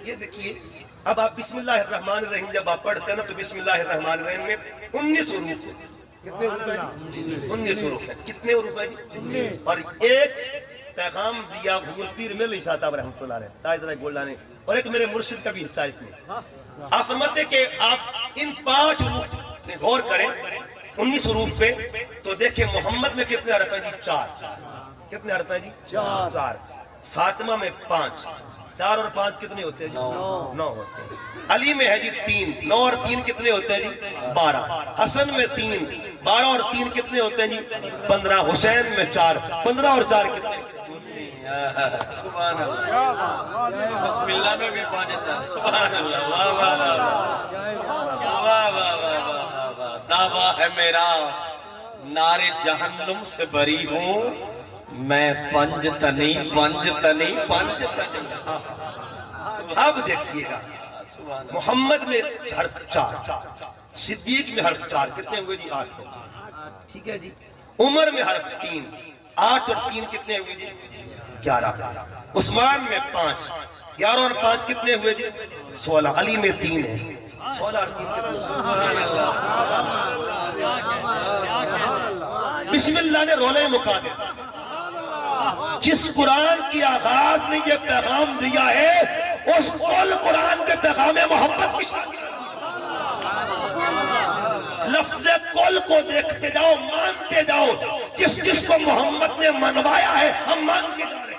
یہ دیکھیے اب آپ بسم اللہ الرحمن الرحیم جب آپ پڑھتے ہیں نا تو بسم اللہ الرحمن الرحیم میں 19 حروف ہیں. کتنے حروف ہیں جی؟ 19 حروف ہیں. کتنے حروف ہیں جی؟ اور ایک پیغام دیا حضور پیر ملی شاہ صاحب رحمۃ اللہ علیہ تاجدار گولڈا نے، اور ایک میرے مرشد کا بھی حصہ ہے اس میں. آپ سمجھتے کہ آپ ان 5 حروف میں غور کریں 19 حروف پہ تو دیکھیں محمد میں کتنے حرف ہیں جی؟ 4. کتنے حرف ہیں جی؟ 4. فاطمہ میں 5. 4 اور 5 کتنے ہوتے ہیں جی؟ 9 ہوتے ہیں. علی میں ہے جی 3. 9 اور 3 کتنے ہوتے ہیں جی؟ 12. حسن میں 3. 12 اور 3 کتنے ہوتے ہیں جی؟ 15. حسین میں 4. 15 اور 4 کتنے؟ سبحان اللہ. بسم اللہ میں بھی پانے تھا. سبحان اللہ. واہ واہ واہ واہ واہ واہ. دعویٰ ہے میرا نار جہنم سے بری ہوں میں، پنج تنی پنج تنی پنج تنی. اب دیکھیے گا محمد میں حرف 4، صدیق میں حرف 4 کتنے ہوئے جی؟ 8 ہوئے. ٹھیک ہے جی. عمر میں حرف 3، 8 اور 3 کتنے ہوئے جی؟ 11. عثمان میں 5، 11 اور 5 کتنے ہوئے جی؟ 16. علی میں 3 ہے. 16 اور 3 کتنے؟ بسم اللہ نے رولے مکا دیا. جس قرآن کی آغاز نے یہ پیغام دیا ہے اس کل قرآن کے پیغام محبت کی شان. لفظ کل کو دیکھتے جاؤ، مانتے جاؤ. جس جس کو محمد نے منوایا ہے ہم مانتے جا رہے ہیں.